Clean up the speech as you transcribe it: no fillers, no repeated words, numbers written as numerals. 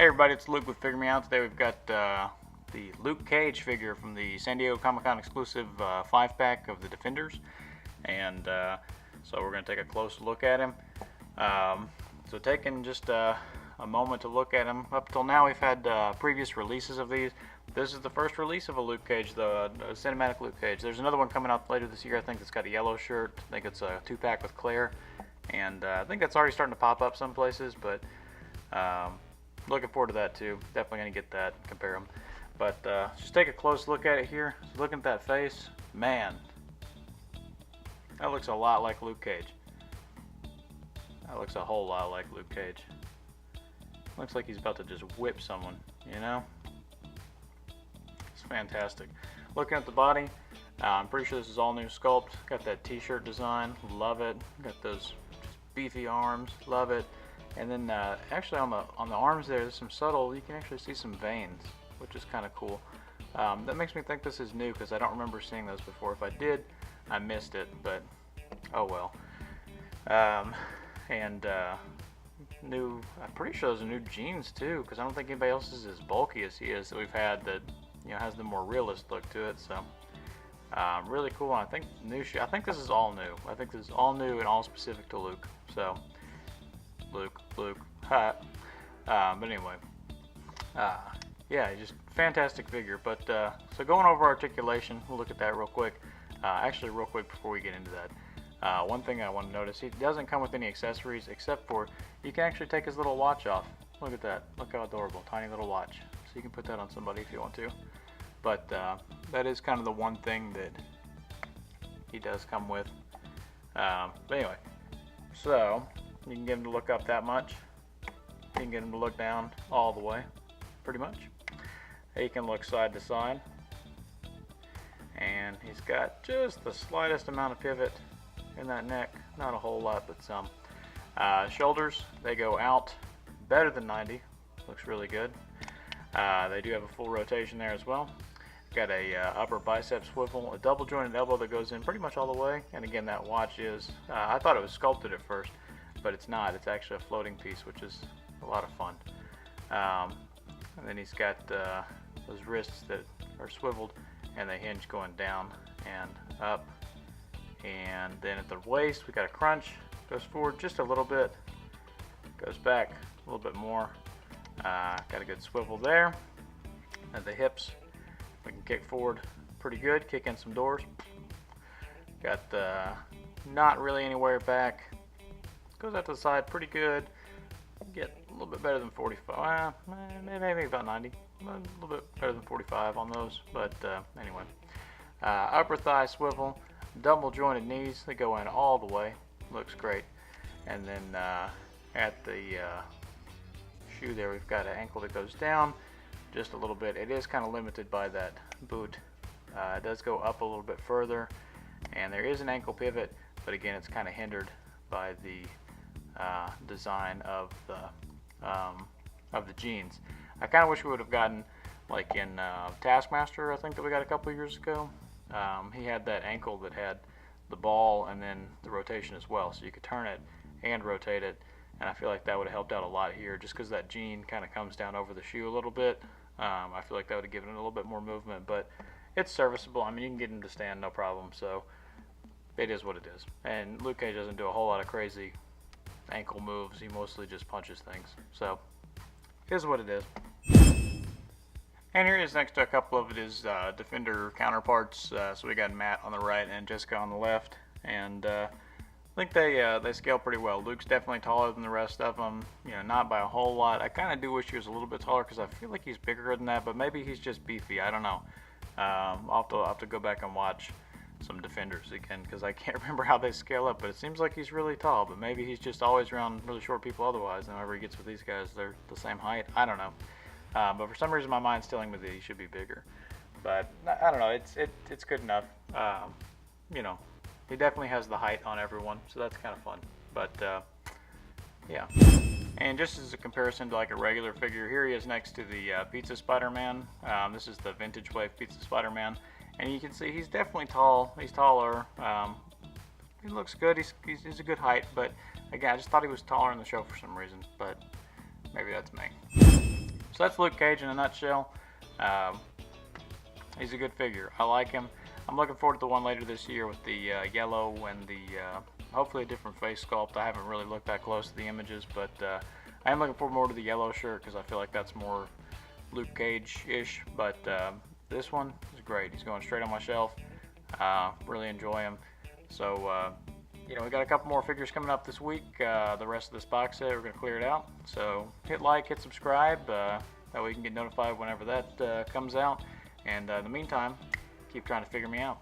Hey everybody, it's Luke with Figure Me Out. Today we've got the Luke Cage figure from the San Diego Comic-Con exclusive 5-pack of the Defenders. And so we're going to take a close look at him. So taking just a moment to look at him. Up till now we've had previous releases of these. This is the first release of a Luke Cage, a cinematic Luke Cage. There's another one coming out later this year, I think, that's got a yellow shirt. I think it's a 2-pack with Claire. And I think that's already starting to pop up some places, but looking forward to that too. Definitely going to get that, compare them. But just take a close look at it here. Looking at that face, man, that looks a lot like Luke Cage. That looks a whole lot like Luke Cage. Looks like he's about to just whip someone, you know? It's fantastic. Looking at the body, I'm pretty sure this is all new sculpt. Got that t-shirt design, love it. Got those just beefy arms, love it. And then actually on the arms there's some subtle, you can actually see some veins, which is kind of cool. That makes me think this is new because I don't remember seeing those before. If I did, I missed it, but oh well. New, I'm pretty sure those are new jeans too, because I don't think anybody else is as bulky as he is that we've had that, you know, has the more realist look to it. So really cool. And I think new I think this is all new. I think this is all new and all specific to Luke. So Luke, hot. But anyway, yeah, just fantastic figure. But so going over articulation, we'll look at that real quick. Actually, real quick before we get into that, one thing I want to notice: he doesn't come with any accessories except for you can actually take his little watch off. Look at that! Look how adorable, tiny little watch. So you can put that on somebody if you want to. But that is kind of the one thing that he does come with. But anyway, so you can get him to look up that much. You can get him to look down all the way, pretty much. He can look side to side. And he's got just the slightest amount of pivot in that neck. Not a whole lot, but some. Shoulders, they go out better than 90. Looks really good. They do have a full rotation there as well. Got a upper bicep swivel, a double jointed elbow that goes in pretty much all the way. And again, that watch is, I thought it was sculpted at first, but it's not. It's actually a floating piece, which is a lot of fun. And then he's got those wrists that are swiveled, and they hinge going down and up. And then at the waist, we got a crunch. Goes forward just a little bit, goes back a little bit more. Got a good swivel there. At the hips, we can kick forward pretty good, kick in some doors. Got not really anywhere back. Goes out to the side pretty good. Get a little bit better than 45. Maybe about 90. A little bit better than 45 on those. But anyway, upper thigh swivel, double jointed knees. They go in all the way. Looks great. And then at the shoe there, we've got an ankle that goes down just a little bit. It is kind of limited by that boot. It does go up a little bit further, and there is an ankle pivot, but again, it's kind of hindered by the design of the jeans. I kind of wish we would have gotten, like in Taskmaster, I think that we got a couple years ago. He had that ankle that had the ball and then the rotation as well, so you could turn it and rotate it. And I feel like that would have helped out a lot here, just because that jean kind of comes down over the shoe a little bit. I feel like that would have given it a little bit more movement, but it's serviceable. I mean, you can get him to stand no problem, so it is what it is. And Luke Cage doesn't do a whole lot of crazy ankle moves. He mostly just punches things. So, here's what it is. And here he is next to a couple of his Defender counterparts. So we got Matt on the right and Jessica on the left. And I think they scale pretty well. Luke's definitely taller than the rest of them. You know, not by a whole lot. I kind of do wish he was a little bit taller because I feel like he's bigger than that. But maybe he's just beefy. I don't know. I'll have to go back and watch some Defenders again, because I can't remember how they scale up, but it seems like he's really tall, but maybe he's just always around really short people otherwise, and whenever he gets with these guys, they're the same height. I don't know. But for some reason my mind's telling me that he should be bigger. But I don't know, it's good enough. You know, he definitely has the height on everyone, so that's kind of fun. But yeah. And just as a comparison to like a regular figure, here he is next to the Pizza Spider-Man. This is the Vintage Wave Pizza Spider-Man. And you can see he's definitely tall. He's taller. He looks good. He's a good height, but again, I just thought he was taller in the show for some reason, but maybe that's me. So that's Luke Cage in a nutshell. He's a good figure. I like him. I'm looking forward to the one later this year with the yellow and the hopefully a different face sculpt. I haven't really looked that close to the images, but I am looking forward more to the yellow shirt because I feel like that's more Luke Cage-ish. But this one is great. He's going straight on my shelf. Really enjoy him. So you know, we got a couple more figures coming up this week. The rest of this box set, we're going to clear it out. So hit like, hit subscribe. That way you can get notified whenever that comes out. And in the meantime, keep trying to figure me out.